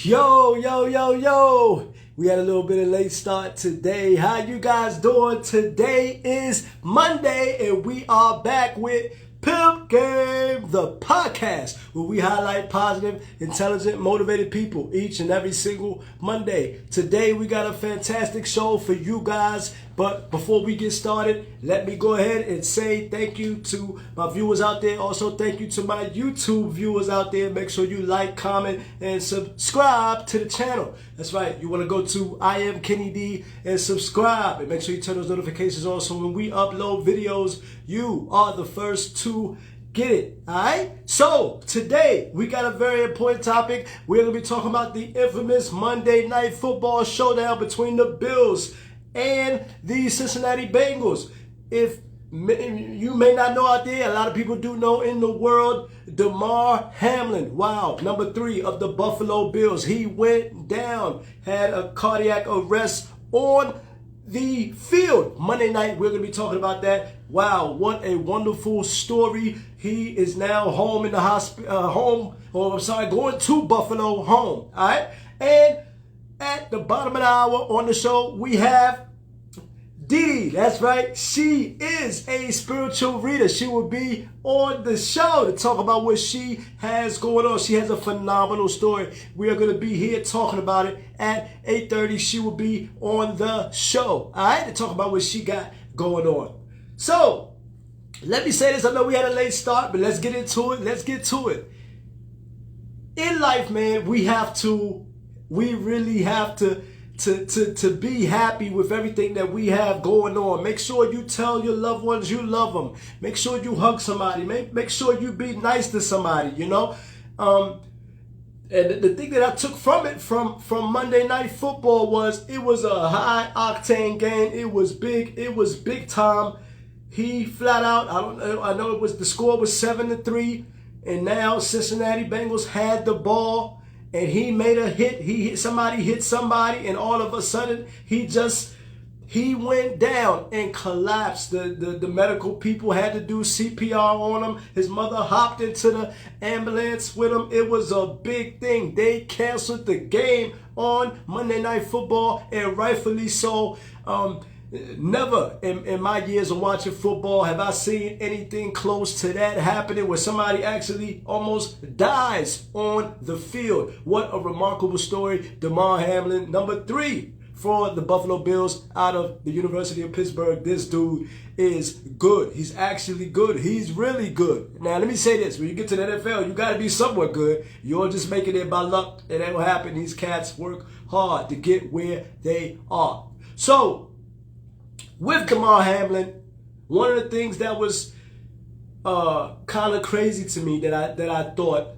Yo. We had a little bit of late start today. How you guys doing? Today is Monday and we are back with PIMP Game, the podcast, where we highlight positive, intelligent, motivated people each and every single Monday. Today we got a fantastic show for you guys. But before we get started, let me go ahead and say thank you to my viewers out there. Also, thank you to my YouTube viewers out there. Make sure you like, comment, and subscribe to the channel. That's right. You want to go to iamkennyd and subscribe. And make sure you turn those notifications on so when we upload videos, you are the first to get it. All right? So, today, we got a very important topic. We're going to be talking about the infamous Monday Night Football showdown between the Bills and the Cincinnati Bengals. If you may not know out there, a lot of people do know in the world, Damar Hamlin, wow, number 3 of the Buffalo Bills. He went down, had a cardiac arrest on the field Monday night. We're going to be talking about that. Wow, what a wonderful story. He is now home in the hospital, going to Buffalo home. All right. And at the bottom of the hour on the show, we have Dede. That's right. She is a spiritual reader. She will be on the show to talk about what she has going on. She has a phenomenal story. We are going to be here talking about it at 8:30. She will be on the show. All right, to talk about what she got going on. So, let me say this. I know we had a late start, but let's get into it. Let's get to it. In life, man, we really have to be happy with everything that we have going on. Make sure you tell your loved ones you love them. Make sure you hug somebody. Make sure you be nice to somebody, you know. And the thing that I took from it, from Monday Night Football, was it was a high octane game. It was big. It was big time. He flat out, I know the score was 7-3, and now Cincinnati Bengals had the ball. And he made a hit. He hit somebody, and all of a sudden he went down and collapsed. The medical people had to do CPR on him. His mother hopped into the ambulance with him. It was a big thing. They canceled the game on Monday Night Football, and rightfully so. Never in my years of watching football have I seen anything close to that happening, where somebody actually almost dies on the field. What a remarkable story. Damar Hamlin, number 3 for the Buffalo Bills out of the University of Pittsburgh. This dude is good. He's actually good. He's really good. Now, let me say this. When you get to the NFL, you got to be somewhat good. You're just making it by luck. It ain't gonna happen. These cats work hard to get where they are. So, with Damar Hamlin, one of the things that was kind of crazy to me that I thought,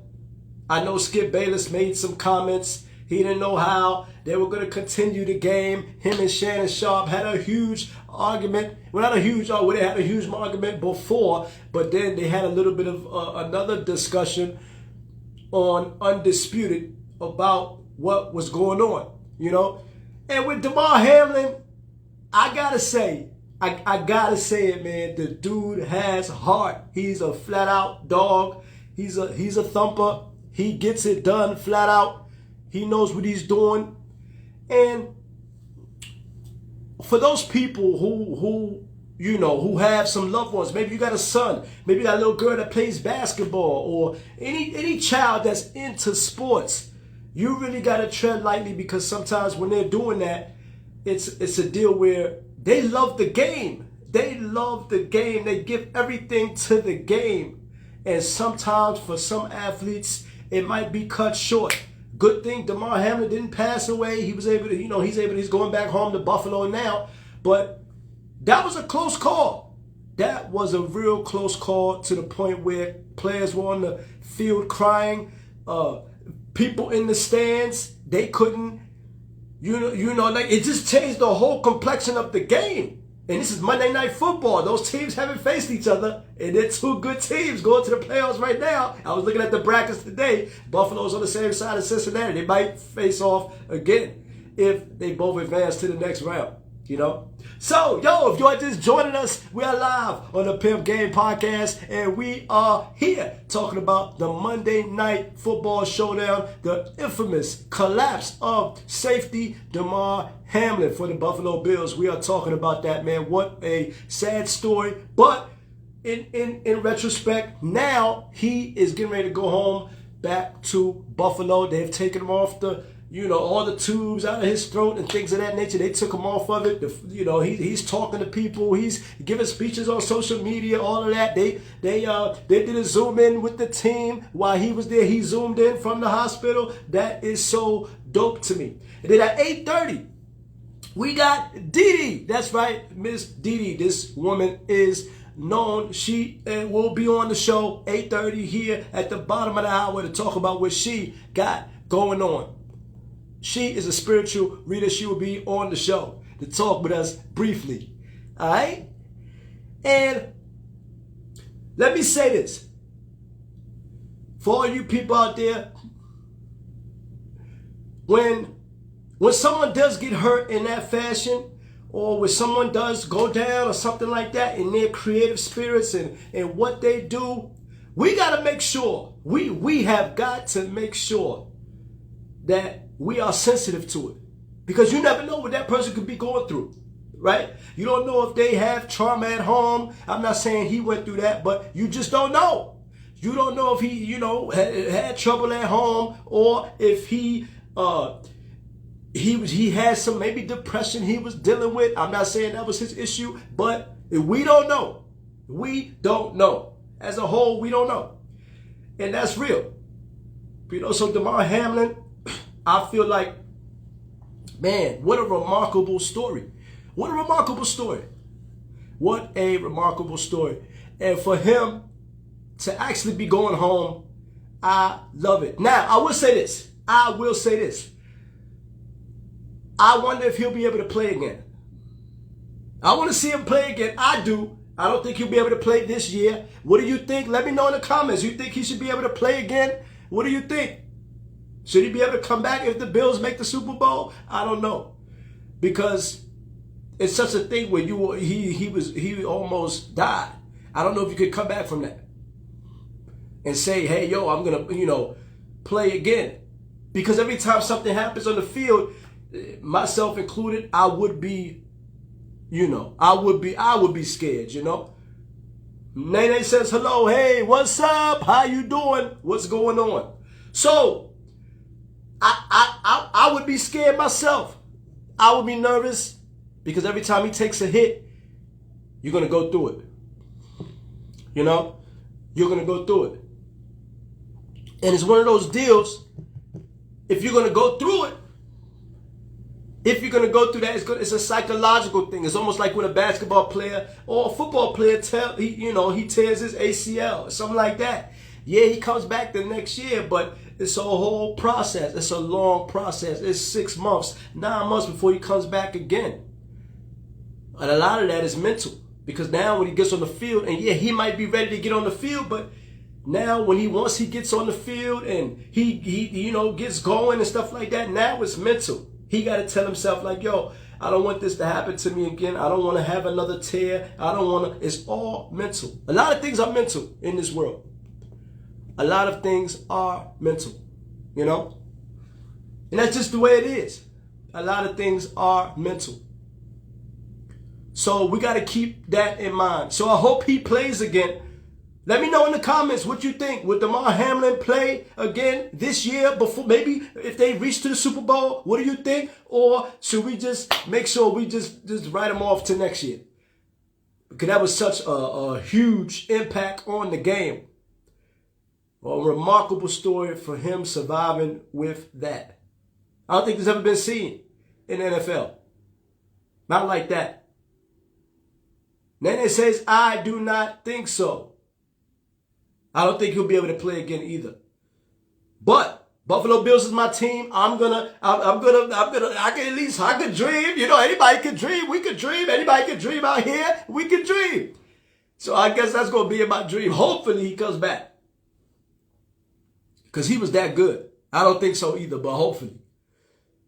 I know Skip Bayless made some comments. He didn't know how they were going to continue the game. Him and Shannon Sharp had a huge argument. Well, not a huge argument. They had a huge argument before, but then they had a little bit of another discussion on Undisputed about what was going on, you know. And with Damar Hamlin, I gotta say it, man. The dude has heart. He's a flat out dog. He's a thumper. He gets it done flat out. He knows what he's doing. And for those people who have some loved ones, maybe you got a son, maybe you got a little girl that plays basketball, or any child that's into sports, you really gotta tread lightly, because sometimes when they're doing that, it's a deal where they love the game. They love the game. They give everything to the game. And sometimes for some athletes, it might be cut short. Good thing Damar Hamlin didn't pass away. He was able to, he's going back home to Buffalo now. But that was a close call. That was a real close call, to the point where players were on the field crying. People in the stands, they couldn't. Like, it just changed the whole complexion of the game. And this is Monday Night Football. Those teams haven't faced each other, and they're two good teams going to the playoffs right now. I was looking at the brackets today. Buffalo's on the same side of Cincinnati. They might face off again if they both advance to the next round. You know? So, yo, if you are just joining us, we are live on the Pimp Game Podcast, and we are here talking about the Monday Night Football Showdown, the infamous collapse of safety Damar Hamlin for the Buffalo Bills. We are talking about that, man. What a sad story. But in retrospect, now he is getting ready to go home back to Buffalo. They've taken him off the all the tubes out of his throat and things of that nature. They took him off of it. He's talking to people. He's giving speeches on social media, all of that. They did a zoom in with the team while he was there. He zoomed in from the hospital. That is so dope to me. And then at 8:30, we got Dede. That's right, Miss Dede. This woman is known. She will be on the show 8:30 here at the bottom of the hour to talk about what she got going on. She is a spiritual reader. She will be on the show to talk with us briefly. All right? And let me say this. For all you people out there, when someone does get hurt in that fashion, or when someone does go down or something like that in their creative spirits and what they do, we got to make sure, we have got to make sure that we are sensitive to it, because you never know what that person could be going through, right? You don't know if they have trauma at home. I'm not saying he went through that, but you just don't know. You don't know if he, had trouble at home, or if he had some maybe depression he was dealing with. I'm not saying that was his issue, but we don't know. We don't know. As a whole, we don't know. And that's real. So Damar Hamlin, I feel like, man, what a remarkable story. What a remarkable story. What a remarkable story. And for him to actually be going home, I love it. Now, I will say this. I wonder if he'll be able to play again. I want to see him play again. I do. I don't think he'll be able to play this year. What do you think? Let me know in the comments. You think he should be able to play again? What do you think? Should he be able to come back if the Bills make the Super Bowl? I don't know, because it's such a thing where he almost died. I don't know if you could come back from that and say, hey, yo, I'm gonna play again, because every time something happens on the field, myself included, I would be scared. Nene says hello. Hey, what's up? How you doing? What's going on? So I would be scared myself. I would be nervous, because every time he takes a hit, you're going to go through it. You're going to go through it. And it's one of those deals, if you're going to go through it, if you're going to go through that, it's a psychological thing. It's almost like when a basketball player or a football player he tears his ACL or something like that. Yeah, he comes back the next year, but it's a whole process. It's a long process. It's 6 months, 9 months before he comes back again. And a lot of that is mental, because now when he gets on the field, and yeah, he might be ready to get on the field, but now once he gets on the field and he gets going and stuff like that, now it's mental. He got to tell himself like, yo, I don't want this to happen to me again. I don't want to have another tear. It's all mental. A lot of things are mental in this world. A lot of things are mental, And that's just the way it is. A lot of things are mental. So we got to keep that in mind. So I hope he plays again. Let me know in the comments what you think. Would Damar Hamlin play again this year, before maybe if they reach to the Super Bowl? What do you think? Or should we just make sure we just write him off to next year? Because that was such a huge impact on the game. A remarkable story for him surviving with that. I don't think this ever been seen in the NFL. Not like that. Nene says, I do not think so. I don't think he'll be able to play again either. But Buffalo Bills is my team. I could dream. Anybody can dream. We could dream. Anybody can dream out here. We could dream. So I guess that's going to be in my dream. Hopefully he comes back, because he was that good. I don't think so either, but hopefully.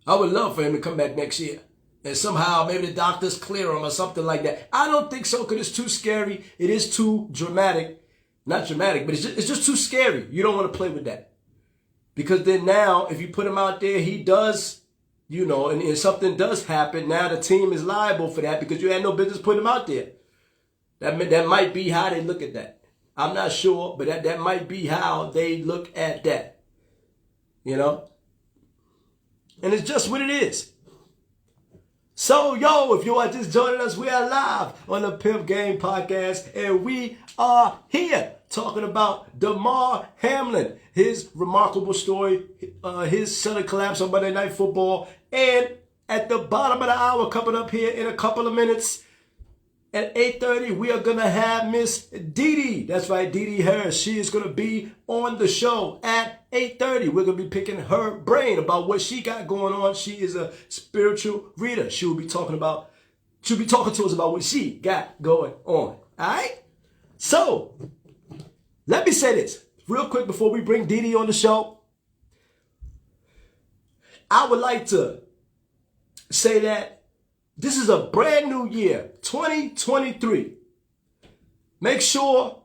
I would love for him to come back next year. and somehow maybe the doctors clear him or something like that. I don't think so, because it's too scary. It is too dramatic. Not dramatic, but it's just too scary. You don't want to play with that. Because then now, if you put him out there, he does, you know, and something does happen, now the team is liable for that because you had no business putting him out there. That might be how they look at that. I'm not sure, but that might be how they look at that. You know? And it's just what it is. So, yo, if you are just joining us, we are live on the Pimp Game Podcast, and we are here talking about Damar Hamlin, his remarkable story, his sudden collapse on Monday Night Football, and at the bottom of the hour, coming up here in a couple of minutes, at 8:30, we are going to have Miss Dede. That's right, Dede Harris. She is going to be on the show at 8:30. We're going to be picking her brain about what she got going on. She is a spiritual reader. She'll be talking to us about what she got going on. All right? So, let me say this real quick before we bring Dede on the show. I would like to say that this is a brand new year, 2023. Make sure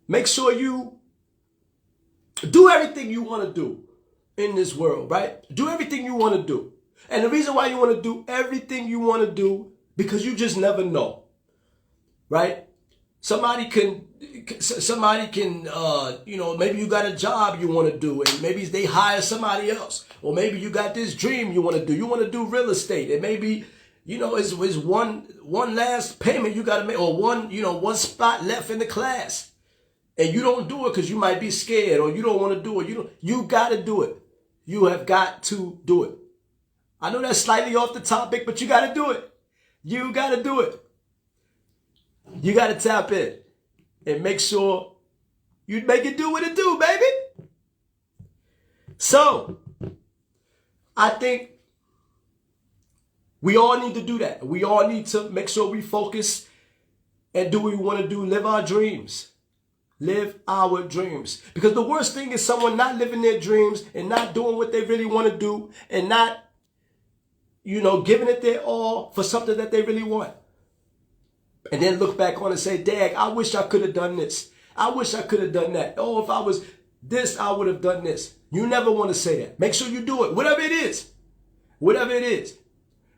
you do everything you want to do in this world, right? Do everything you want to do. And the reason why you want to do everything you want to do, because you just never know, right? Somebody can, you know, maybe you got a job you want to do, and maybe they hire somebody else. Or maybe you got this dream you want to do. You want to do real estate, and maybe, you know, it's one last payment you got to make, or one spot left in the class, and you don't do it because you might be scared, or you don't want to do it. You got to do it. You have got to do it. I know that's slightly off the topic, but you got to do it. You got to do it. You got to tap in and make sure you make it do what it do, baby. So, I think we all need to do that. We all need to make sure we focus and do what we want to do. Live our dreams. Live our dreams. Because the worst thing is someone not living their dreams and not doing what they really want to do and not, you know, giving it their all for something that they really want. And then look back on and say, Dad, I wish I could have done this. I wish I could have done that. Oh, if I was this, I would have done this. You never want to say that. Make sure you do it. Whatever it is. Whatever it is.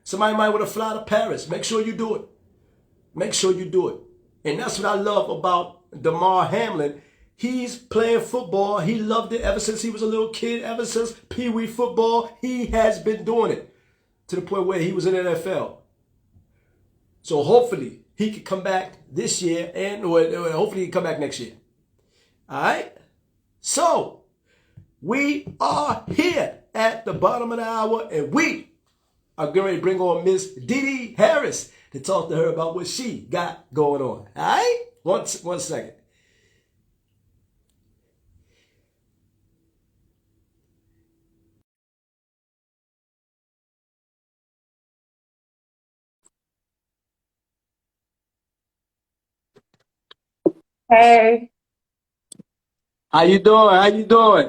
Somebody might want to fly to Paris. Make sure you do it. Make sure you do it. And that's what I love about Damar Hamlin. He's playing football. He loved it ever since he was a little kid. Ever since Pee Wee football, he has been doing it to the point where he was in the NFL. So hopefully he could come back this year, and or hopefully he can come back next year. All right? So, we are here at the bottom of the hour, and we are getting ready to bring on Miss Dede Harris to talk to her about what she got going on. All right? One second. Hey, How you doing? How you doing?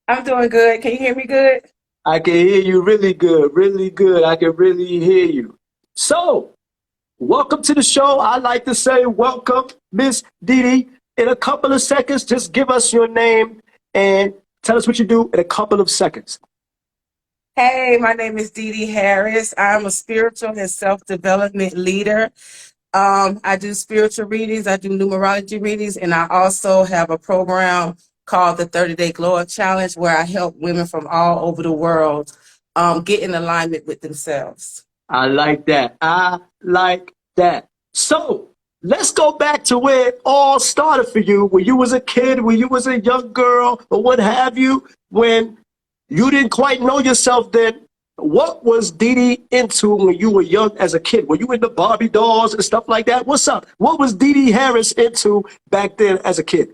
I'm doing good. Can you hear me good? I can hear you really good, really good. I can really hear you. So, welcome to the show. I like to say welcome, Miss Dede. In a couple of seconds, just give us your name and tell us what you do in a couple of seconds. Hey, my name is Dede Harris. I'm a spiritual and self-development leader. I do spiritual readings, I do numerology readings, and I also have a program called the 30-Day Glow Up Challenge where I help women from all over the world get in alignment with themselves. I like that. I like that. So, let's go back to where it all started for you, when you was a kid, when you was a young girl, or what have you, when you didn't quite know yourself then. What was Dede into when you were young as a kid? Were you into Barbie dolls and stuff like that? What's up? What was Dede Harris into back then as a kid?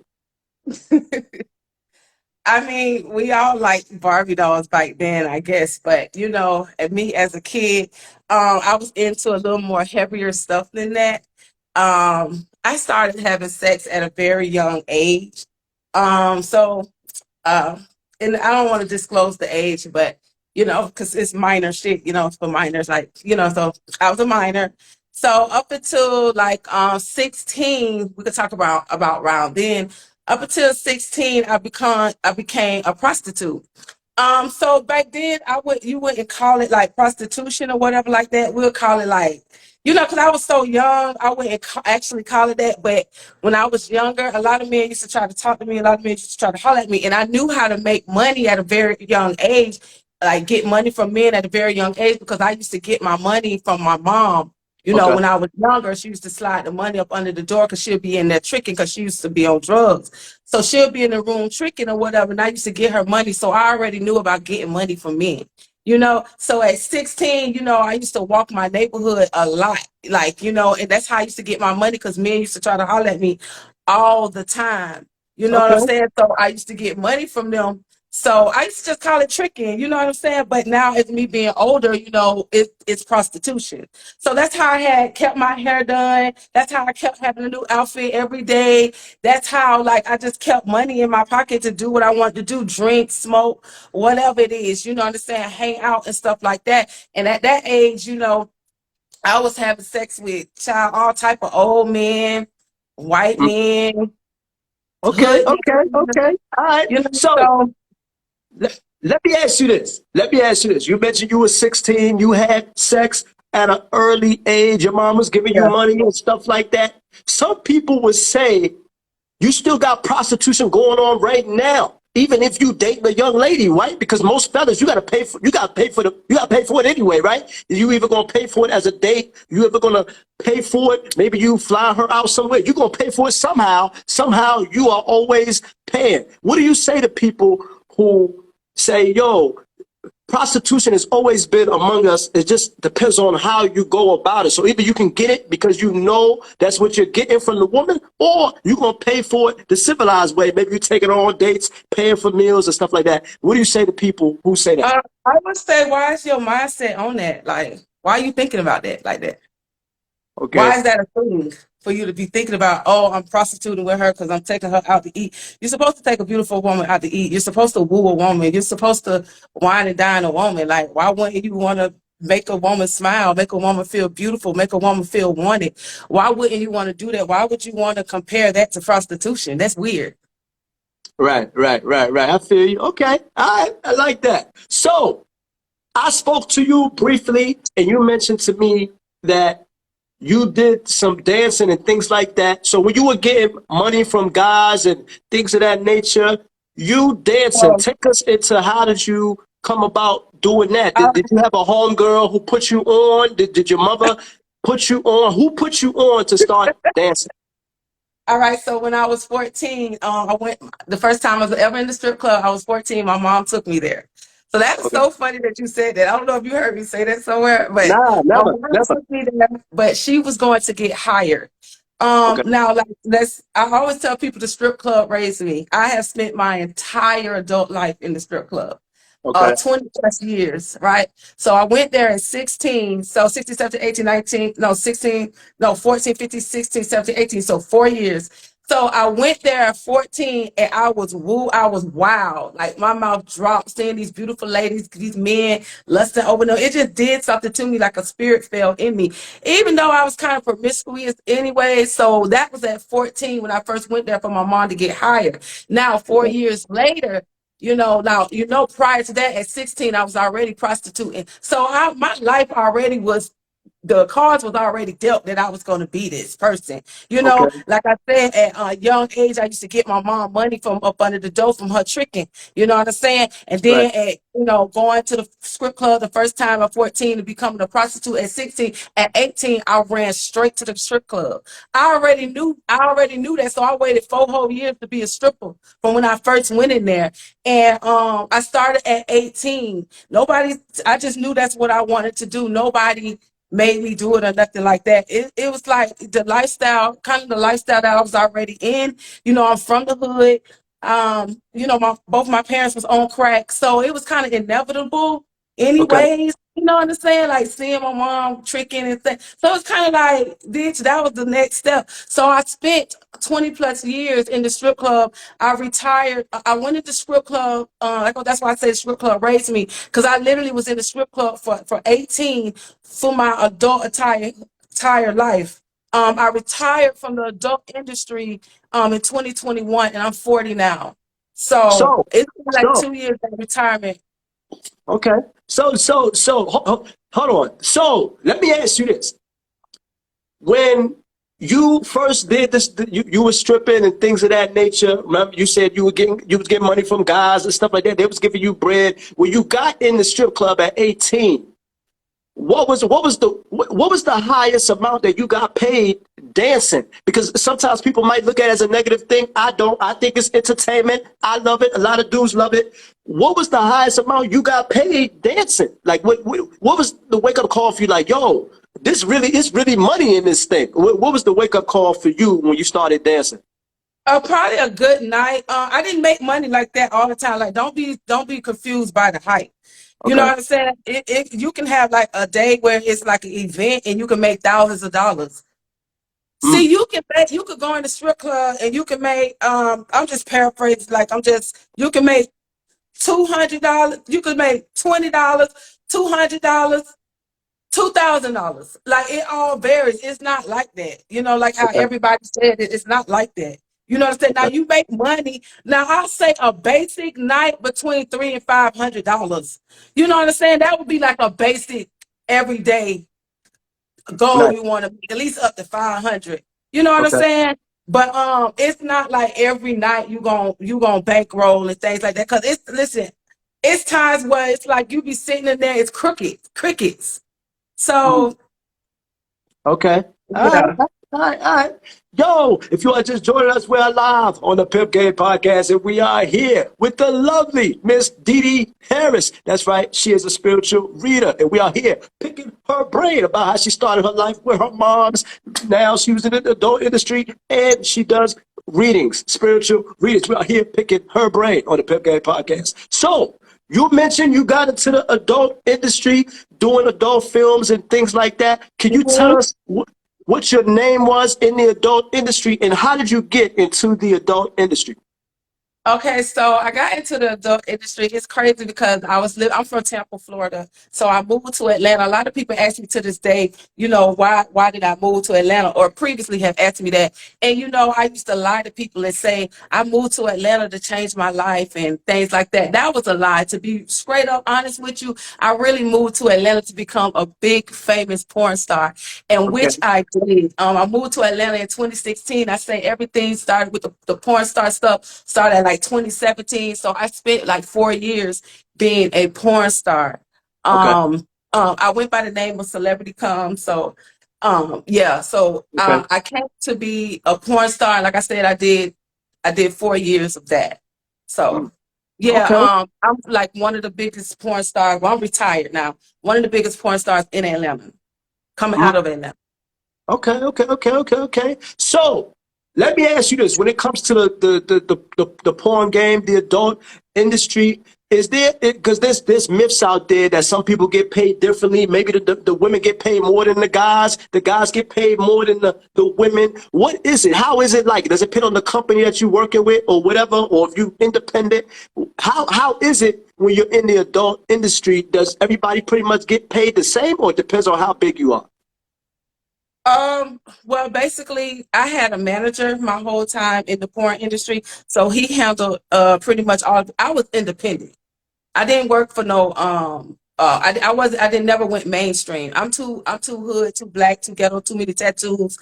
I mean, we all liked Barbie dolls back then, I guess. But, you know, and me as a kid, I was into a little more heavier stuff than that. I started having sex at a very young age. So, and I don't want to disclose the age, but you know, because it's minor shit, you know, for minors, like, you know, so I was a minor. So up until like 16, we could talk about around then. Up until 16, I became a prostitute. So back then you wouldn't call it like prostitution or whatever like that. We'll call it like, you know, because I was so young, I wouldn't actually call it that. But when I was younger, a lot of men used to try to talk to me, a lot of men used to try to holler at me, and I knew how to make money at a very young age, like get money from men at a very young age, because I used to get my money from my mom. You know, Okay. when I was younger, she used to slide the money up under the door because she'll be in there tricking because she used to be on drugs. So she'll be in the room tricking or whatever, and I used to get her money. So I already knew about getting money from men, you know. So at 16, you know, I used to walk my neighborhood a lot, like, you know, and that's how I used to get my money because men used to try to holler at me all the time. You know what I'm Okay. saying? So I used to get money from them. So I used to just call it tricking, you know what I'm saying? But now, as me being older, you know, it's prostitution. So that's how I had kept my hair done. That's how I kept having a new outfit every day. That's how, like, I just kept money in my pocket to do what I wanted to do, drink, smoke, whatever it is, you know what I'm saying? Hang out and stuff like that. And at that age, you know, I was having sex with all type of old men, white Mm. men, Okay. hood Okay. niggas, Okay. All right. you know, So so let me ask you this. Let me ask you this. You mentioned you were 16. You had sex at an early age. Your mom was giving you yeah. money and stuff like that. Some people would say you still got prostitution going on right now, even if you date a young lady, right? Because most fellas, you gotta pay for it anyway, right? You either gonna pay for it as a date, you ever gonna pay for it, maybe you fly her out somewhere, you're gonna pay for it somehow. Somehow you are always paying. What do you say to people who say, yo, prostitution has always been among us. It just depends on how you go about it. So either you can get it because you know that's what you're getting from the woman, or you're going to pay for it the civilized way. Maybe you take it on dates, paying for meals and stuff like that. What do you say to people who say that? I would say, why is your mindset on that? Like, why are you thinking about that like that? Okay. Why is that a thing for you to be thinking about, oh, I'm prostituting with her because I'm taking her out to eat? You're supposed to take a beautiful woman out to eat. You're supposed to woo a woman. You're supposed to wine and dine a woman. Like, why wouldn't you want to make a woman smile, make a woman feel beautiful, make a woman feel wanted? Why wouldn't you want to do that? Why would you want to compare that to prostitution? That's weird. Right. I feel you. Okay. All right. I like that. So I spoke to you briefly, and you mentioned to me that you did some dancing and things like that. So when you were getting money from guys and things of that nature, you dancing. So, Take us into how did you come about doing that? I, Did you have a homegirl who put you on? Did your mother put you on? Who put you on to start dancing? all right, so when I was 14, I went the first time I was ever in the strip club. I was 14. My mom took me there. So that's Okay. so funny that you said that. I don't know if you heard me say that somewhere, but Nah, my never, mom never. took me there, but she was going to get hired. Okay, Now, like, I always tell people the strip club raised me. I have spent my entire adult life in the strip club. okay, 20 plus years, right? So I went there at 16, so 16, 17, 18, 19, no, 16, no, 14, 15, 16, 17, 18, so 4 years. So I went there at 14 and I was I was wild. Like my mouth dropped, seeing these beautiful ladies, these men lusting over them. It just did something to me, like a spirit fell in me. Even though I was kind of promiscuous anyway. So that was at 14 when I first went there for my mom to get hired. Now, four okay, years later, prior to that, at 16, I was already prostituting. So my life already was, the cards was already dealt that I was going to be this person. okay, Like I said, at a young age, I used to get my mom money from up under the door from her tricking. You know what I'm saying? And right, then going to the strip club the first time at 14 to becoming a prostitute at 16. At 18, I ran straight to the strip club. I already knew that. So I waited 4 whole years to be a stripper from when I first went in there. And I started at 18. I just knew that's what I wanted to do. Nobody made me do it or nothing like that. It was like the lifestyle, kind of the lifestyle that I was already in. I'm from the hood. Both my parents was on crack, so it was kind of inevitable Okay. anyways. You know what I'm saying? Like seeing my mom tricking and things. So it's kind of like, bitch, that was the next step. So I spent 20 plus years in the strip club. I retired. I went into strip club. That's why I say the strip club raised me, because I literally was in the strip club for 18 for my adult entire life. I retired from the adult industry in 2021, and I'm 40 now. So So, it's been like so, 2 years of retirement. okay. Hold on. So, let me ask you this. When you first did this, you were stripping and things of that nature. Remember, you said you was getting money from guys and stuff like that. They was giving you bread. When you got in the strip club at 18, what was the highest amount that you got paid dancing? Because sometimes people might look at it as a negative thing. I don't. I think it's entertainment. I love it. A lot of dudes love it. What was the highest amount you got paid dancing? Like what was the wake up call for you? Like, yo, this really is really money in this thing. What was the wake up call for you when you started dancing? Probably a good night. I didn't make money like that all the time. Like, don't be confused by the hype. You know Okay. what I'm saying? You can have like a day where it's like an event and you can make thousands of dollars. Mm, See, you could go in the strip club and you can make I'm just paraphrasing, like you can make $200, you could make $20, $200, $2,000. Like, it all varies. It's not like that. You know, like how okay. everybody said it, it's not like that. You know what I'm saying? Now Okay. you make money. Now I'll say a basic night between $300 and $500. You know what I'm saying? That would be like a basic everyday goal Nice. you want to make, at least up to 500. You know what I'm Okay. saying? But it's not like every night you gonna bankroll and things like that. Cause it's times where it's like you be sitting in there, it's crickets. Mm. So Okay. All right. yeah. All right. All right. Yo, if you are just joining us, we're live on the Pimp Game Podcast, and we are here with the lovely Miss Dede Harris. That's right. She is a spiritual reader, and we are here picking her brain about how she started her life with her moms. Now she was in the adult industry, and she does readings, spiritual readings. We are here picking her brain on the Pimp Game Podcast. So, you mentioned you got into the adult industry doing adult films and things like that. Can you tell Mhm. us what your name was in the adult industry and how did you get into the adult industry? Okay, so I got into the adult industry. It's crazy because I'm from Tampa, Florida. So I moved to Atlanta. A lot of people ask me to this day, why did I move to Atlanta? Or previously have asked me that. And I used to lie to people and say I moved to Atlanta to change my life and things like that. That was a lie. To be straight up honest with you, I really moved to Atlanta to become a big famous porn star, and Okay. which I did. I moved to Atlanta in 2016. I say everything started with the porn star stuff, started at like 2017. So I spent like 4 years being a porn star. Okay. I went by the name of Celebrity Come. So yeah, so Okay. I came to be a porn star. Like I said, I did 4 years of that. Mm. So yeah, Okay. I'm like one of the biggest porn stars. Well, I'm retired now. One of the biggest porn stars in Atlanta, coming Mm. out of Atlanta. Okay. Okay. Okay. Okay. Okay. So let me ask you this: when it comes to the porn game, the adult industry, is there because there's myths out there that some people get paid differently. Maybe the women get paid more than the guys get paid more than the women. What is it? How is it like? Does it depend on the company that you're working with or whatever, or if you independent? How is it when you're in the adult industry? Does everybody pretty much get paid the same, or it depends on how big you are? Well, basically, I had a manager my whole time in the porn industry, so he handled pretty much all. I was independent. I didn't work for no I didn't never went mainstream. I'm too hood, too black, too ghetto, too many tattoos.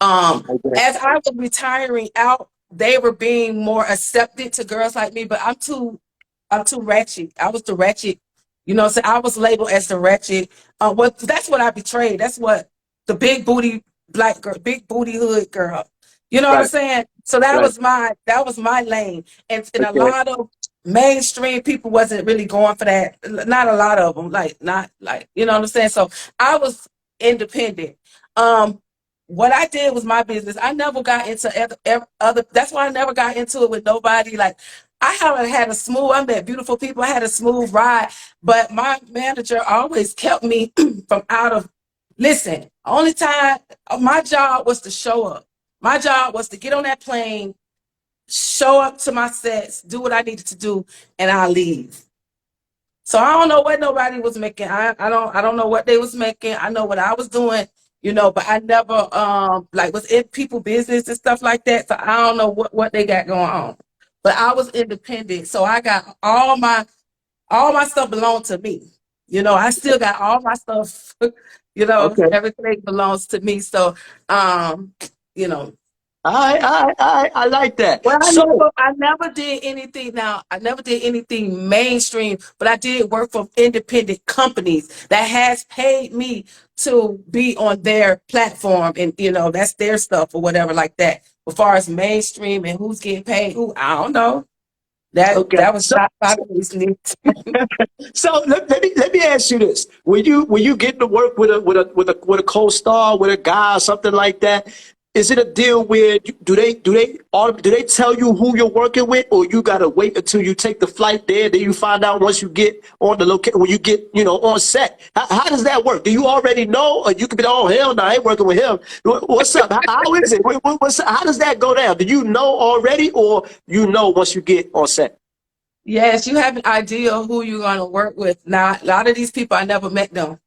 Okay. As I was retiring out, they were being more accepted to girls like me, but I'm too ratchet. I was the ratchet, so I was labeled as the ratchet. That's what I betrayed. That's what the big booty black girl, big booty hood girl. You know what I'm Right. saying? So that Right. was my lane. And a Okay. lot of mainstream people wasn't really going for that. Not a lot of them, like not like, you know what I'm saying? So I was independent. Um, what I did was my business. I never got into other. That's why I never got into it with nobody. Like, I haven't had a smooth. I met beautiful people. I had a smooth ride, but my manager always kept me from out of. Listen, only time my job was to show up. My job was to get on that plane, show up to my sets, do what I needed to do, and I'll leave. So I don't know what nobody was making. I don't know what they was making. I know what I was doing, but I never like was in people business and stuff like that. So I don't know what they got going on. But I was independent. So I got all my stuff belonged to me. I still got all my stuff, Okay. everything belongs to me. So you know, I like that. well, I So, never, I never did anything. Now, I never did anything mainstream, but I did work for independent companies that has paid me to be on their platform, and that's their stuff or whatever like that. As far as mainstream and who's getting paid, who I don't know. That okay. that was not my business. So let me ask you this: when you get to work with a co-star, with a guy or something like that, is it a deal where do they tell you who you're working with, or you gotta wait until you take the flight there, then you find out once you get on the location, when you get on set? How does that work? Do you already know, or you could be, oh hell no, I ain't working with him? What's up? How is it? How does that go down? Do you know already, or once you get on set? Yes, you have an idea of who you're going to work with. Now, a lot of these people, I never met them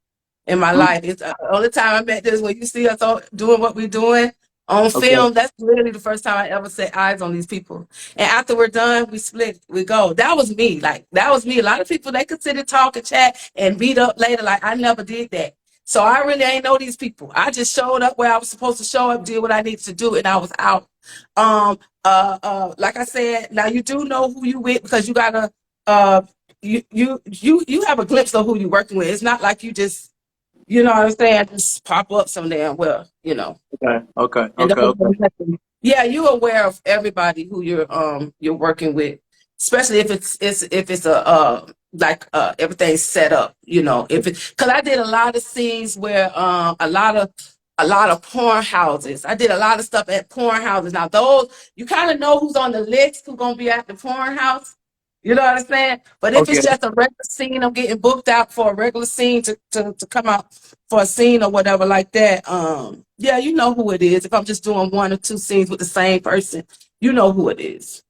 in my life. It's the only time I met them is when you see us all doing what we're doing on Okay. film. That's literally the first time I ever set eyes on these people. And after we're done, we split, we go. That was me. Like, that was me. A lot of people, they could sit and talk and chat and meet up later. Like, I never did that. So I really ain't know these people. I just showed up where I was supposed to show up, did what I needed to do, and I was out. Like I said, now you do know who you with, because you gotta uh you have a glimpse of who you're working with. It's not like you just, what I'm saying, just pop up some damn well. Okay. Okay. And Okay. don't know Okay. nothing. Yeah, you're aware of everybody who you're working with, especially if it's a like everything's set up, if it because I did a lot of scenes where a lot of porn houses. I did a lot of stuff at porn houses. Now those, you kind of know who's on the list, who's gonna be at the porn house. You know what I'm saying? But if it's Okay. just a regular scene, I'm getting booked out for a regular scene to come out for a scene or whatever like that. Yeah, you know who it is. If I'm just doing one or two scenes with the same person, you know who it is.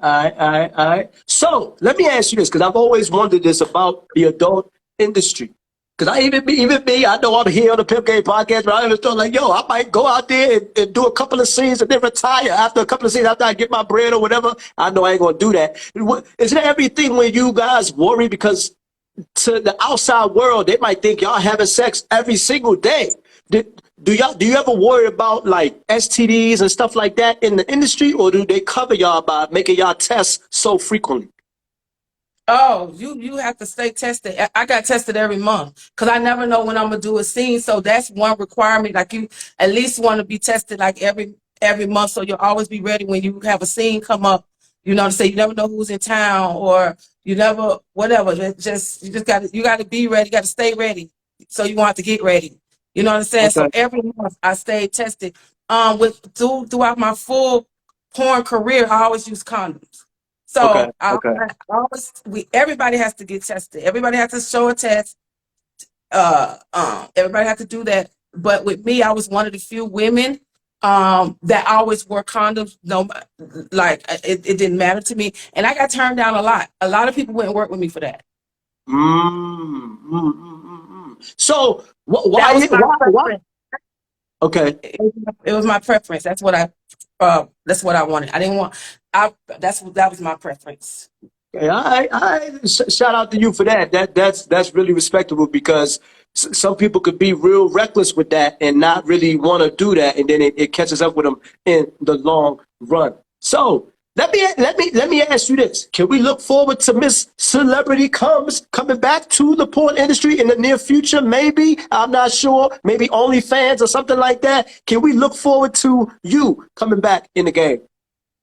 All right. So let me ask you this, because I've always wondered this about the adult industry. Because even me, I know I'm here on the Pimp Game podcast, but I even thought like, yo, I might go out there and do a couple of scenes and then retire after a couple of scenes after I get my bread or whatever. I know I ain't gonna do that. Is there everything where you guys worry, because to the outside world, they might think y'all having sex every single day? Do you ever worry about like STDs and stuff like that in the industry, or do they cover y'all by making y'all test so frequently? Oh, you have to stay tested. I got tested every month because I never know when I'm gonna do a scene. So that's one requirement. Like, you at least want to be tested like every month, so you'll always be ready when you have a scene come up. You know what I'm saying? You never know who's in town, or you never whatever. You gotta be ready. You gotta stay ready, so you want to get ready. You know what I'm saying? So Okay. every month I stay tested. Throughout my full porn career, I always use condoms. Okay. So Okay. everybody has to get tested. Everybody has to show a test. Everybody has to do that. But with me, I was one of the few women that always wore condoms. No, like it didn't matter to me, and I got turned down a lot. A lot of people wouldn't work with me for that. So That why was my why? preference. Okay. It was my preference. That's what I wanted. I didn't want. That was my preference. Okay, shout out to you for that. That's really respectable, because some people could be real reckless with that and not really want to do that, and then it catches up with them in the long run. So let me ask you this: can we look forward to Miss Celebrity coming back to the porn industry in the near future? Maybe, I'm not sure. Maybe OnlyFans or something like that. Can we look forward to you coming back in the game?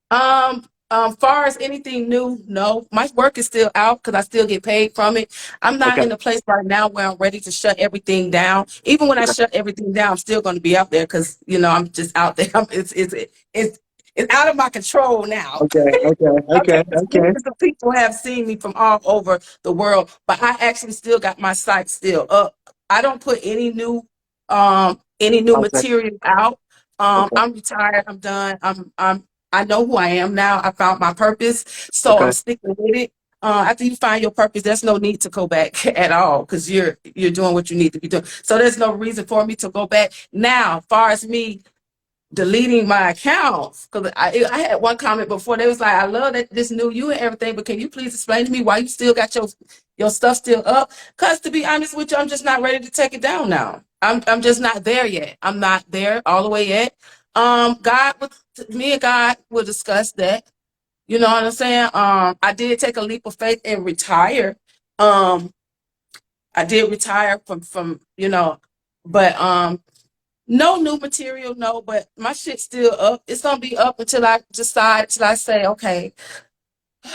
Far as anything new, no. My work is still out because I still get paid from it. I'm not Okay. in a place right now where I'm ready to shut everything down. Even when I shut everything down, I'm still going to be out there because I'm just out there. It's It's out of my control now. Okay, okay, Okay, okay, okay, millions of people have seen me from all over the world, but I actually still got my site still up. I don't put any new okay, material out. okay, I'm retired. I'm done. I know who I am now. I found my purpose, so I'm okay. sticking with it. After you find your purpose, there's no need to go back at all because you're doing what you need to be doing. So there's no reason for me to go back now. As far as me deleting my accounts, because I had one comment before, they was like, I love that this new you and everything, but can you please explain to me why you still got your stuff still up? Because to be honest with you, I'm just not ready to take it down now. I'm just not there yet. I'm not there all the way yet. God me and God will discuss that. You know what I'm saying? I did take a leap of faith and retire. Um I did retire from but no new material, no, but my shit's still up. It's gonna be up until I decide, till I say, okay,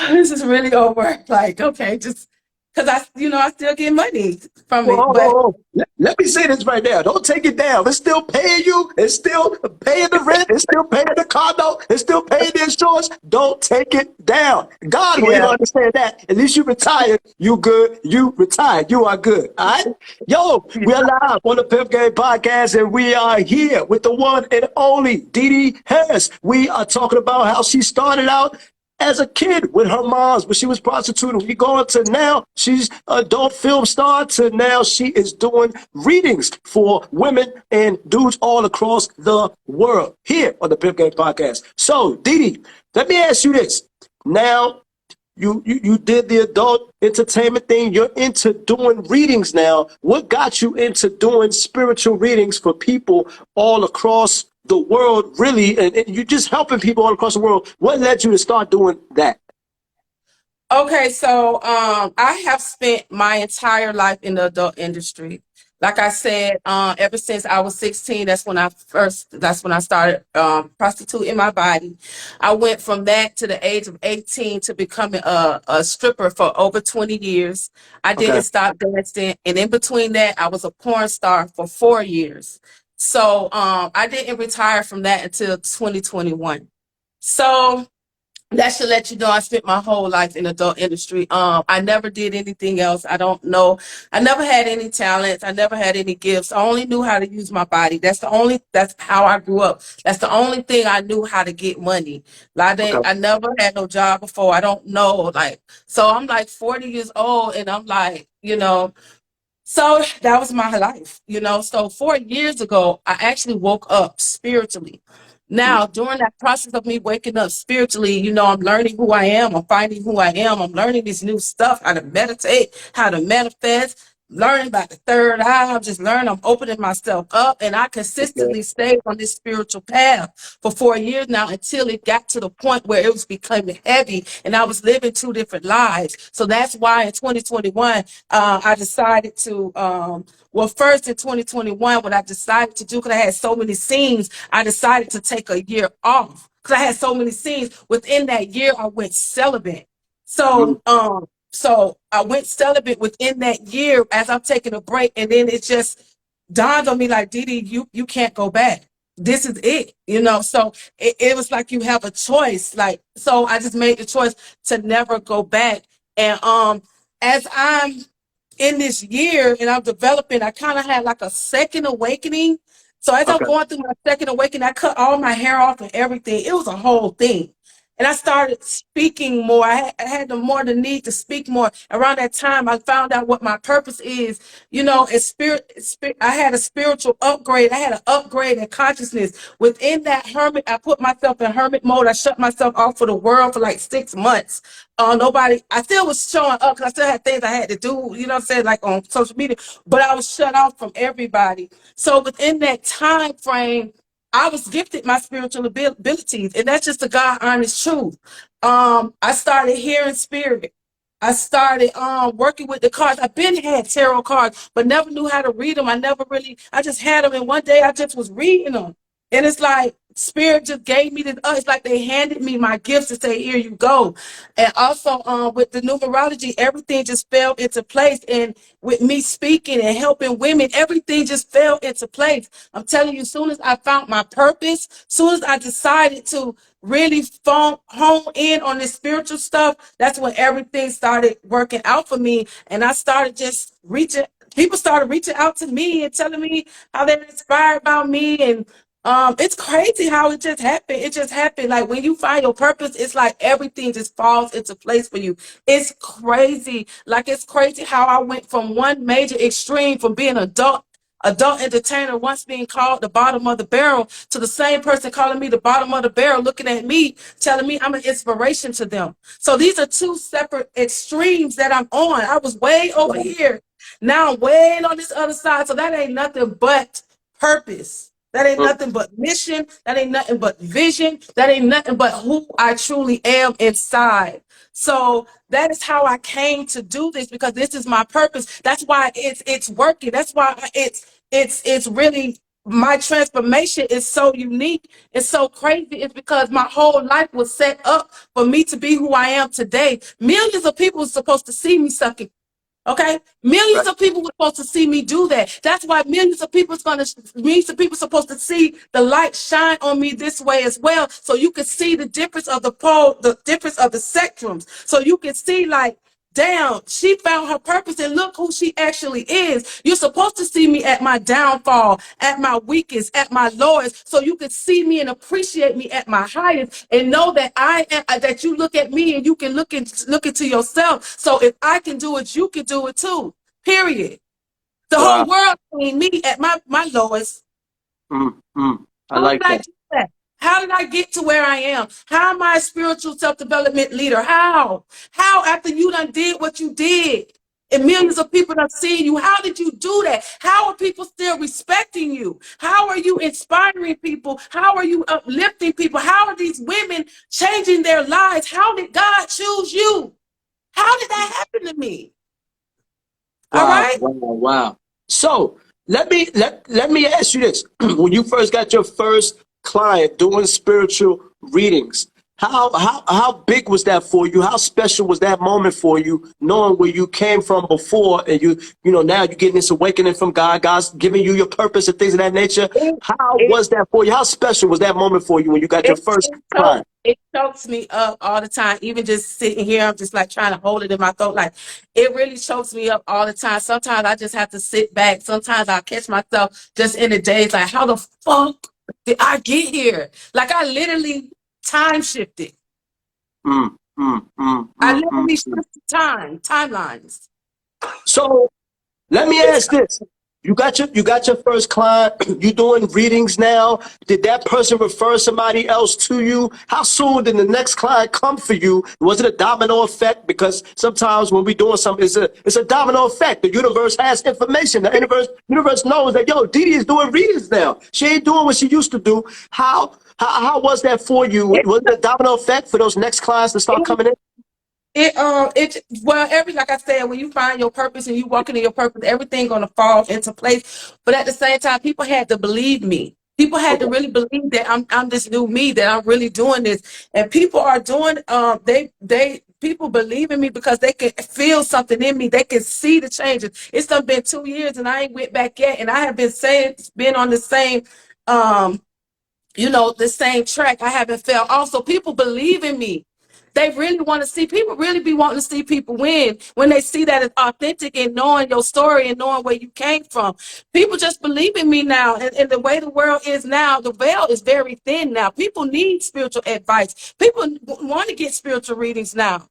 this is really over. Like, okay, just because I still get money from Whoa, it. whoa, But whoa. Let me say this right now. Don't take it down. It's still paying you. It's still paying the rent. It's still paying the condo. It's still paying the insurance. Don't take it down. God will even yeah, understand that. At least you retired. You good. You retired. You are good. All right. Yo, we are live on the Pimp Game Podcast, and we are here with the one and only Dede Harris. We are talking about how she started out as a kid with her moms when she was prostituting. We go to now she's an adult film star to now she is doing readings for women and dudes all across the world here on the Pimp Game Podcast. So, Dede, let me ask you this. Now, you did the adult entertainment thing. You're into doing readings now. What got you into doing spiritual readings for people all across the world, really? And you're just helping people all across the world. What led you to start doing that? okay, so I have spent my entire life in the adult industry. Like I said, ever since I was 16, that's when I started prostituting my body. I went from that to the age of 18 to becoming a stripper for over 20 years. I Okay. didn't stop dancing, and in between that, I was a porn star for 4 years. So I didn't retire from that until 2021. So that should let you know I spent my whole life in the adult industry. I never did anything else. I don't know. I never had any talents. I never had any gifts. I only knew how to use my body. That's how I grew up. That's the only thing I knew how to get money. Like Okay. I never had no job before. I don't know. So I'm like 40 years old and I'm like, so that was my life. So 4 years ago, I actually woke up spiritually. Now, during that process of me waking up spiritually, I'm learning who I am. I'm finding who I am. I'm learning this new stuff, how to meditate, how to manifest, learning about the third eye. I'm just learning. I'm opening myself up. And I Okay. consistently stayed on this spiritual path for 4 years now until it got to the point where it was becoming heavy and I was living two different lives. So that's why in 2021, I decided to, first in 2021, what I decided to do, because I had so many scenes, I decided to take a year off because I had so many scenes. Within that year, I went celibate. Mm. So I went celibate within that year as I'm taking a break, and then it just dawned on me like, Dede, you can't go back. This is it. So it was like you have a choice. Like, so I just made the choice to never go back. And as I'm in this year and I'm developing, I kind of had like a second awakening. So as I'm Okay. going through my second awakening, I cut all my hair off and everything. It was a whole thing. And I started speaking more. I had the need to speak more. Around that time, I found out what my purpose is. I had a spiritual upgrade. I had an upgrade in consciousness. Within that hermit, I put myself in hermit mode. I shut myself off for the world for like 6 months. I still was showing up because I still had things I had to do, you know what I'm saying, like on social media, but I was shut off from everybody. So within that time frame, I was gifted my spiritual abilities, and that's just the God honest truth. I started hearing spirit. I started working with the cards. I've been had tarot cards, but never knew how to read them. I just had them, and one day I just was reading them. And it's like Spirit just gave me the. It's like they handed me my gifts to say, "Here you go." And also, with the numerology, everything just fell into place. And with me speaking and helping women, everything just fell into place. I'm telling you, as soon as I found my purpose, as soon as I decided to really hone in on this spiritual stuff, that's when everything started working out for me. And I started just reaching. People started reaching out to me and telling me how they're inspired by me, and it's crazy how it just happened. It just happened. Like when you find your purpose, it's like everything just falls into place for you. It's crazy. Like it's crazy how I went from one major extreme from being adult entertainer, once being called the bottom of the barrel, to the same person calling me the bottom of the barrel, looking at me, telling me I'm an inspiration to them. So these are two separate extremes that I'm on. I was way over here. Now I'm way on this other side. So that ain't nothing but purpose. That ain't nothing but mission. That ain't nothing but vision. That ain't nothing but who I truly am inside. So that is how I came to do this, because this is my purpose. That's why it's working. That's why it's really, my transformation is so unique. It's so crazy. It's because my whole life was set up for me to be who I am today. Millions of people are supposed to see me sucking. Okay, millions of people were supposed to see me do that. That's why millions of people supposed to see the light shine on me this way as well, so you can see the difference of the pole, the difference of the spectrums, so you can see like, damn, she found her purpose and look who she actually is. You're supposed to see me at my downfall, at my weakest, at my lowest, so you can see me and appreciate me at my highest, and know that that you look at me and you can look into yourself. So if I can do it, you can do it too. Period. The whole world seen me at my lowest. I like that. How did I get to where I am? How am I a spiritual self-development leader? How after you done did what you did and millions of people done seen you, how did you do that? How are people still respecting you? How are you inspiring people? How are you uplifting people? How are these women changing their lives? How did God choose you? How did that happen to me? All right? Wow. So let me ask you this. When you first got your first client doing spiritual readings, how big was that for you? How special was that moment for you, knowing where you came from before, and you know now you're getting this awakening from God, God's giving you your purpose and things of that nature? How was that for you? How special was that moment for you when you got your first client? It chokes me up all the time. Even just sitting here, I'm just like trying to hold it in my throat. Like it really chokes me up all the time. Sometimes I just have to sit back. Sometimes I'll catch myself just in the days like, how the fuck did I get here? Like I literally time shifted. I literally shifted timelines. So let me ask this. You got your first client, you doing readings now. Did that person refer somebody else to you? How soon did the next client come for you? Was it a domino effect? Because sometimes when we're doing something, it's a domino effect. The universe has information. The universe knows that, yo, Dede is doing readings now. She ain't doing what she used to do. How was that for you? Was it a domino effect for those next clients to start coming in? Like I said, when you find your purpose and you walk into your purpose, everything gonna fall into place. But at the same time, people had to believe me. People had to really believe that I'm this new me, that I'm really doing this. And people are doing people believe in me because they can feel something in me. They can see the changes. It's done been 2 years and I ain't went back yet. And I have been on the same the same track. I haven't fell off. So people believe in me. They really want to see, people really be wanting to see people win when they see that it's authentic and knowing your story and knowing where you came from. People just believe in me now. And the way the world is now, the veil is very thin now. People need spiritual advice. People want to get spiritual readings now.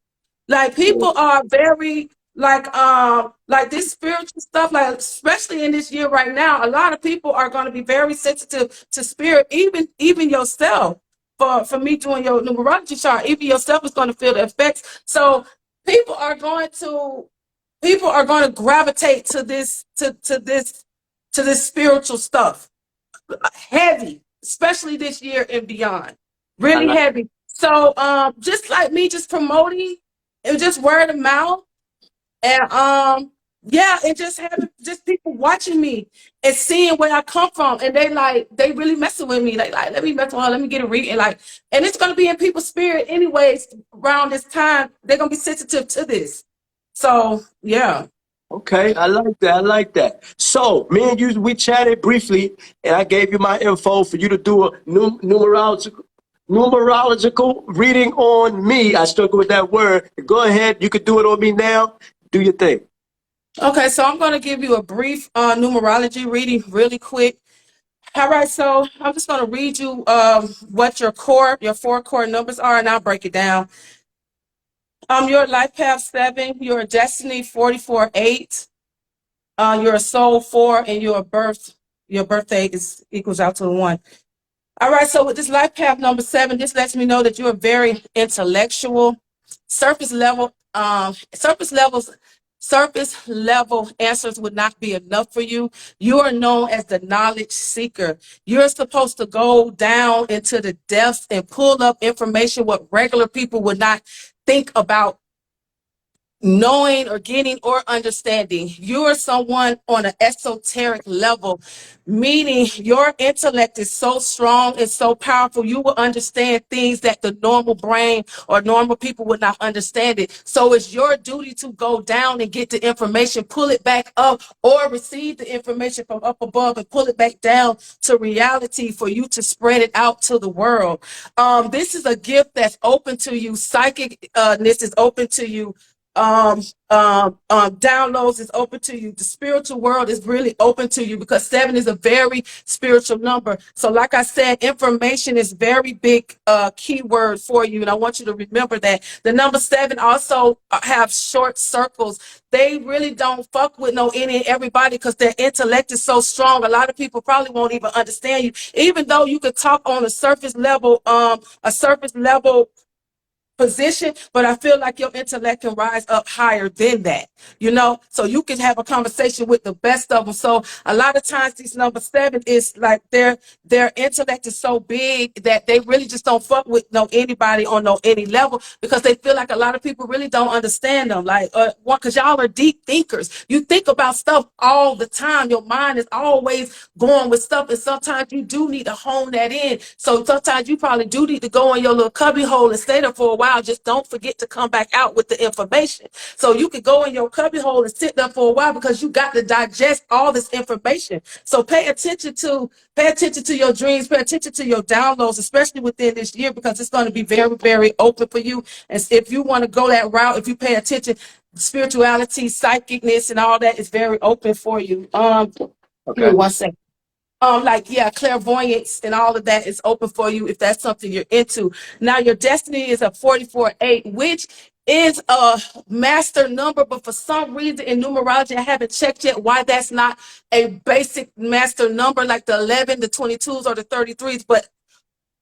Like people are very like this spiritual stuff, like especially in this year right now, a lot of people are going to be very sensitive to spirit, even yourself. For me doing your numerology chart, even yourself is going to feel the effects. So people are going to gravitate to this spiritual stuff heavy, especially this year and beyond. Really heavy. So just like me, just promoting and just word of mouth, and Yeah, and just having just people watching me and seeing where I come from, and they really messing with me. Like let me mess with her, let me get a reading. Like, and it's gonna be in people's spirit anyways. Around this time, they're gonna be sensitive to this. So yeah. Okay, I like that. I like that. So, me and you, we chatted briefly, and I gave you my info for you to do a numerological reading on me. I struggle with that word. Go ahead. You could do it on me now. Do your thing. Okay, so I'm gonna give you a brief numerology reading, really quick. All right, so I'm just gonna read you what your four core numbers are, and I'll break it down. Your life path 7, your destiny 44-8. You're a soul 4, and your birthday equals out to 1. All right, so with this life path number 7, this lets me know that you're very intellectual, surface level, surface level answers would not be enough for you. You are known as the knowledge seeker. You're supposed to go down into the depths and pull up information what regular people would not think about knowing or getting or understanding. You are someone on an esoteric level, meaning your intellect is so strong and so powerful, you will understand things that the normal brain or normal people would not understand it. So it's your duty to go down and get the information, pull it back up, or receive the information from up above and pull it back down to reality for you to spread it out to the world. This is a gift that's open to you. Psychicness is open to you. Downloads is open to you. The spiritual world is really open to you because 7 is a very spiritual number. So like I said, information is very big keyword for you, and I want you to remember that. The number 7 also have short circles. They really don't fuck with any and everybody because their intellect is so strong. A lot of people probably won't even understand you, even though you could talk on a surface level position, but I feel like your intellect can rise up higher than that, so you can have a conversation with the best of them. So a lot of times these number 7 is like their intellect is so big that they really just don't fuck with anybody on any level because they feel like a lot of people really don't understand them. Like because y'all are deep thinkers. You think about stuff all the time. Your mind is always going with stuff, and sometimes you do need to hone that in. So sometimes you probably do need to go in your little cubby hole and stay there for a while. Just don't forget to come back out with the information. So you could go in your cubby hole and sit there for a while because you got to digest all this information. So pay attention to your dreams, pay attention to your downloads, especially within this year, because it's going to be very, very open for you. And if you want to go that route, if you pay attention, spirituality, psychicness, and all that is very open for you. Give me 1 second. Clairvoyance and all of that is open for you if that's something you're into. Now, your destiny is a 44-8, which is a master number, but for some reason in numerology, I haven't checked yet why that's not a basic master number like the 11, the 22s, or the 33s, but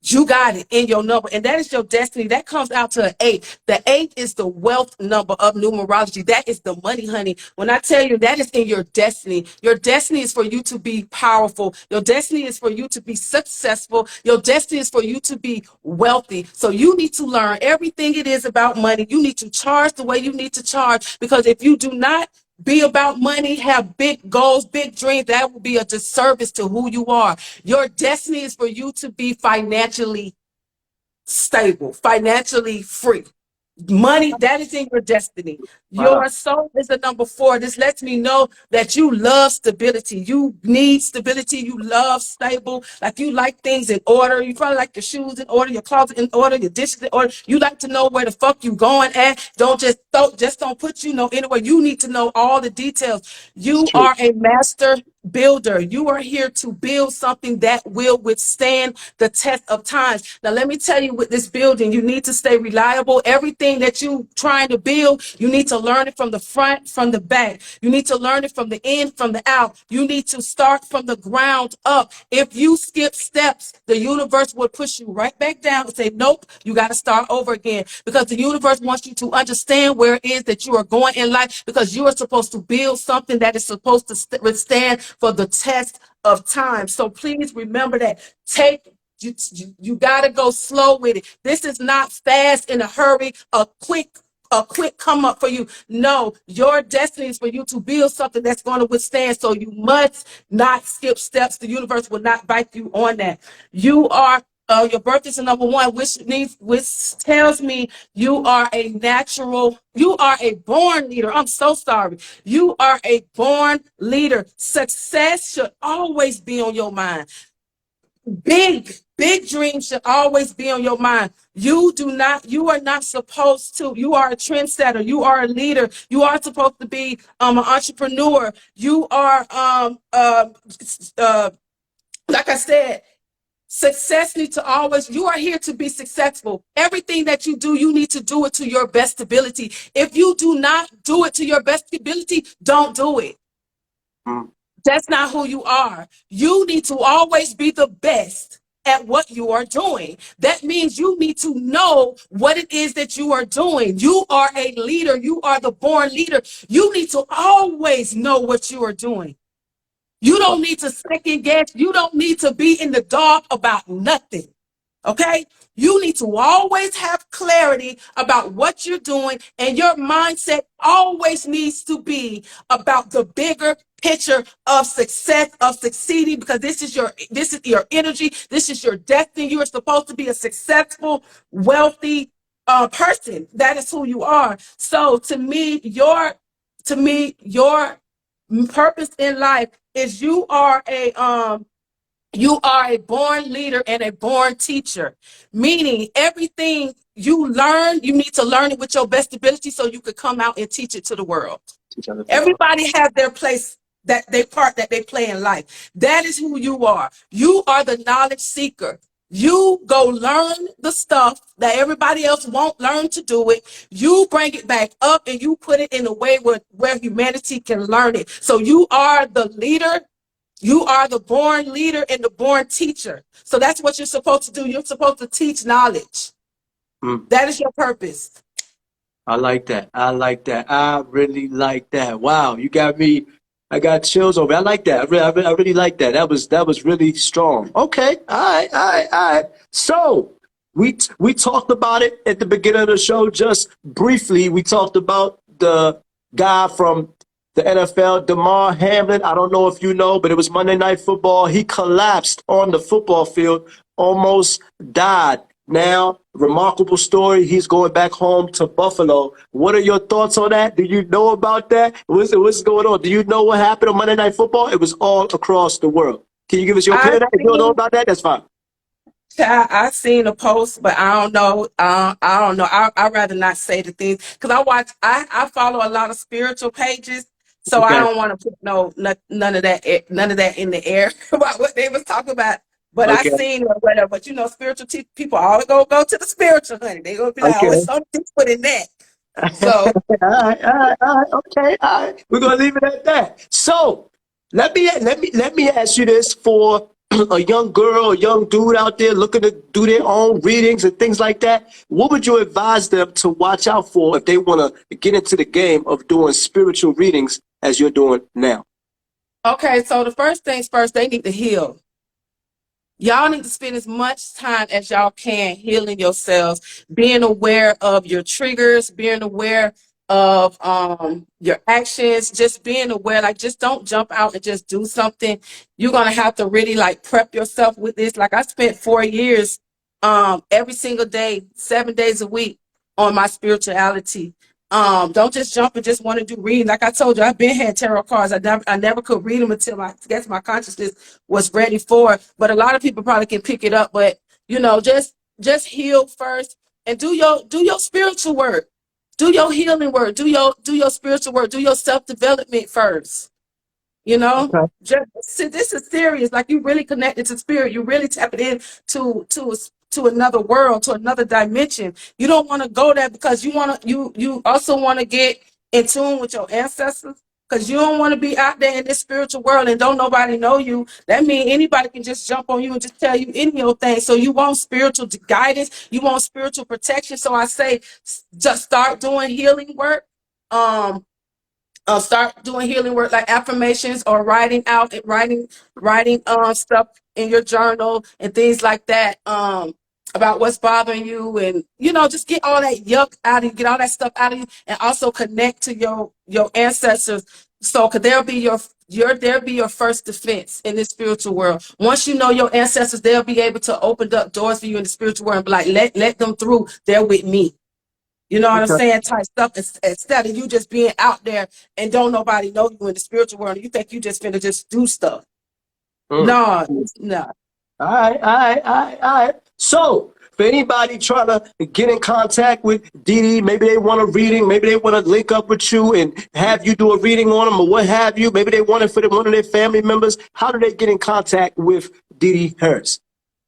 you got it in your number, and that is your destiny. That comes out to an 8. The 8 is the wealth number of numerology. That is the money, honey. When I tell you that is in your destiny is for you to be powerful. Your destiny is for you to be successful. Your destiny is for you to be wealthy. So you need to learn everything it is about money. You need to charge the way you need to charge, because if you do not be about money, have big goals, big dreams, that will be a disservice to who you are. Your destiny is for you to be financially stable, financially free. Money, that is in your destiny. Your soul is the number 4. This lets me know that you love stability. You need stability. You love stable. Like, you like things in order. You probably like your shoes in order, your closet in order, your dishes in order. You like to know where the fuck you going at. Don't don't put anywhere. You need to know all the details. You are a master builder. You are here to build something that will withstand the test of times. Now, let me tell you, with this building, you need to stay reliable. Everything that you trying to build, you need to learn it from the front, from the back. You need to learn it from the in, from the out. You need to start from the ground up. If you skip steps, the universe will push you right back down and say, nope, you got to start over again, because the universe wants you to understand where it is that you are going in life, because you are supposed to build something that is supposed to withstand for the test of time. So please remember that. You got to go slow with it. This is not fast, in a hurry, a quick a quick come up for you. No, your destiny is for you to build something that's going to withstand. So you must not skip steps. The universe will not bite you on that. You are your birth is a number one, which tells me you are a natural, you are a born leader. I'm so sorry. You are a born leader. Success should always be on your mind. Big dreams should always be on your mind. You are not supposed to. You are a trendsetter. You are a leader. You are supposed to be an entrepreneur. You are like I said, success needs to always, you are here to be successful. Everything that you do, you need to do it to your best ability. If you do not do it to your best ability, don't do it. That's not who you are. You need to always be the best at what you are doing. That means you need to know what it is that you are doing. You are a leader. You are the born leader. You need to always know what you are doing. You don't need to second guess. You don't need to be in the dark about nothing. Okay? You need to always have clarity about what you're doing, and your mindset always needs to be about the bigger picture of success, of succeeding, because this is your energy, this is your destiny. You are supposed to be a successful, wealthy person. That is who you are. So to me, your purpose in life is you are a born leader and a born teacher, meaning everything you learn, you need to learn it with your best ability so you could come out and teach it to the world. Everybody has their place, that they play in life. That is who you are. You are the knowledge seeker. You go learn the stuff that everybody else won't learn to do it. You bring it back up and you put it in a way where humanity can learn it. So you are the leader. You are the born leader and the born teacher. So that's what you're supposed to do. You're supposed to teach knowledge. That is your purpose. I like that. I like that. I really like that. Wow, you got me. I got chills over. I like that. I really like that. That was really strong. Okay. All right. So we talked about it at the beginning of the show. Just briefly, we talked about the guy from the NFL, Damar Hamlin. I don't know if you know, but it was Monday Night Football. He collapsed on the football field, almost died. Now, remarkable story. He's going back home to Buffalo. What are your thoughts on that? Do you know about that? What's going on? Do you know what happened on Monday Night Football? It was all across the world. Can you give us your opinion? If you don't know about that, that's fine. I seen a post, but I don't know. I don't know. I'd rather not say the things because I follow a lot of spiritual pages, so Okay. I don't want to put none of that in the air about what they was talking about. But Okay. I seen or whatever. But you know, spiritual people always go to the spiritual, honey. They gonna be like, Okay. oh, it's something put in that. So all right. Okay, all right. We're gonna leave it at that. So let me ask you this: for a young girl, a young dude out there looking to do their own readings and things like that, what would you advise them to watch out for if they want to get into the game of doing spiritual readings as you're doing now? okay, so the first things first, they need to heal. Y'all need to spend as much time as y'all can healing yourselves, being aware of your triggers, being aware of your actions, just being aware, like just don't jump out and just do something. You're gonna have to really like prep yourself with this. Like I spent 4 years every single day, 7 days a week on my spirituality. Don't just jump and just want to do reading. Like I told you, I've been had tarot cards. I never could read them until I guess my consciousness was ready for it. But a lot of people probably can pick it up. But you know, just heal first and do your spiritual work. Do your healing work. Do your spiritual work. Do your self-development first. You know, Okay. this is serious. Like you really connected to spirit. You really tapping in to another world, to another dimension. You don't want to go there because you also want to get in tune with your ancestors. Because you don't want to be out there in this spiritual world and don't nobody know you. That means anybody can just jump on you and just tell you any old thing. So you want spiritual guidance. You want spiritual protection. So I say just start doing healing work. Start doing healing work like affirmations or writing stuff in your journal and things like that. about what's bothering you, and just get all that yuck out of you, get all that stuff out of you, and also connect to your ancestors. So, cause they'll be your first defense in the spiritual world. Once you know your ancestors, they'll be able to open up doors for you in the spiritual world and be like, let them through. They're with me. You know what I'm saying? Type stuff, instead of you just being out there and don't nobody know you in the spiritual world. You think you just finna just do stuff. No, no. All right. So, for anybody trying to get in contact with Dede, maybe they want a reading, maybe they want to link up with you and have you do a reading on them or what have you, maybe they want it for one of their family members, how do they get in contact with Dede Harris?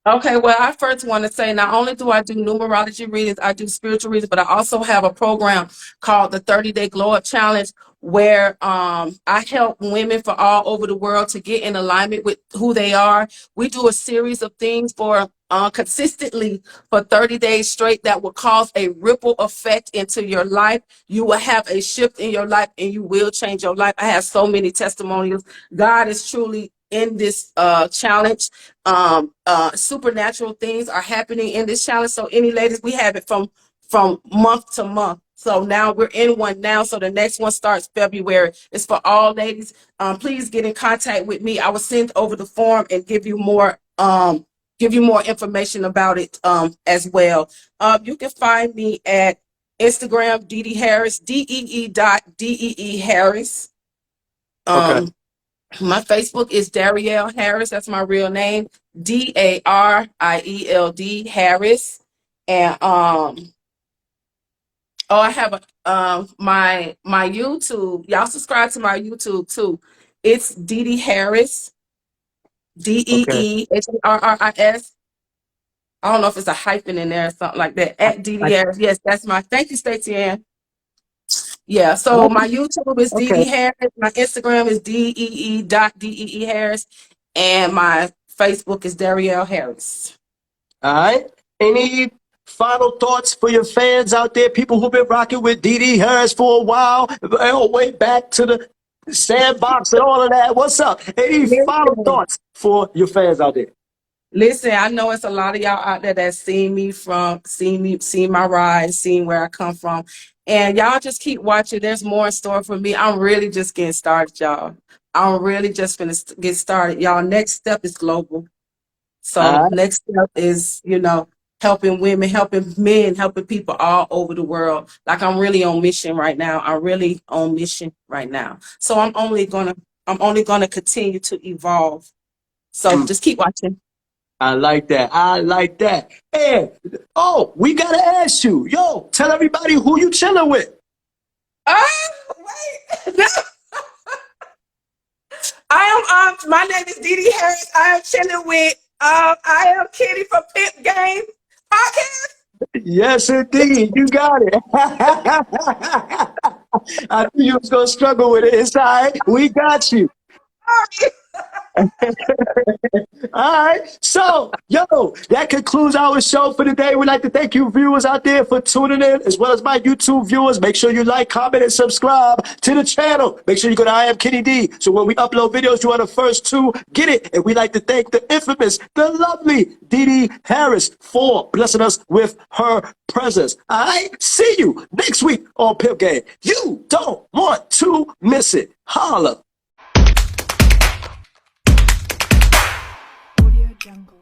Okay, well, I first want to say not only do I do numerology readings, I do spiritual readings, but I also have a program called the 30-Day Glow Up Challenge, where I help women from all over the world to get in alignment with who they are. We do a series of things for consistently for 30 days straight that will cause a ripple effect into your life. You will have a shift in your life and you will change your life. I have so many testimonials. God is truly in this challenge. Supernatural things are happening in this challenge. So any ladies, we have it from month to month. So now we're in one now. So the next one starts February. It's for all ladies. Please get in contact with me. I will send over the form and give you more information about it as well. You can find me at Instagram, Dede Harris, DEE.DEE Harris. Okay. My Facebook is Darielle Harris. That's my real name. DARIELD Harris. And I have my YouTube. Y'all subscribe to my YouTube too. It's Dede Harris. DEE HARRIS. I don't know if it's a hyphen in there or something like that. At Dede Harris. Yes, that's my. Thank you, Stacey Ann. Yeah, so my YouTube is Dede Harris, my Instagram is DEE.DEE Harris, and my Facebook is Darielle Harris. All right. Any final thoughts for your fans out there, people who've been rocking with Dede Harris for a while, all the way back to the sandbox and all of that? What's up? Any final thoughts for your fans out there? Listen, I know it's a lot of y'all out there that seen my rise, seen where I come from. And y'all just keep watching. There's more in store for me. I'm really just getting started, y'all. I'm really just going to get started. Y'all, next step is global. So next step is, helping women, helping men, helping people all over the world. Like, I'm really on mission right now. So I'm only gonna continue to evolve. So just keep watching. I like that. And we gotta ask you, tell everybody who you chilling with. Wait, no. My name is Dede Harris. I am chilling with I Am Kennyd from PIMP Game podcast. Yes, indeed. You got it. I knew you was gonna struggle with it. It's all right. We got you. All right. So, that concludes our show for today. We'd like to thank you viewers out there for tuning in, as well as my YouTube viewers. Make sure you like, comment, and subscribe to the channel. Make sure you go to iamkennyd, so when we upload videos, you are the first to get it. And we'd like to thank the infamous, the lovely Dede Harris for blessing us with her presence. All right. See you next week on PIMP Game. You don't want to miss it. Holla. Jungle.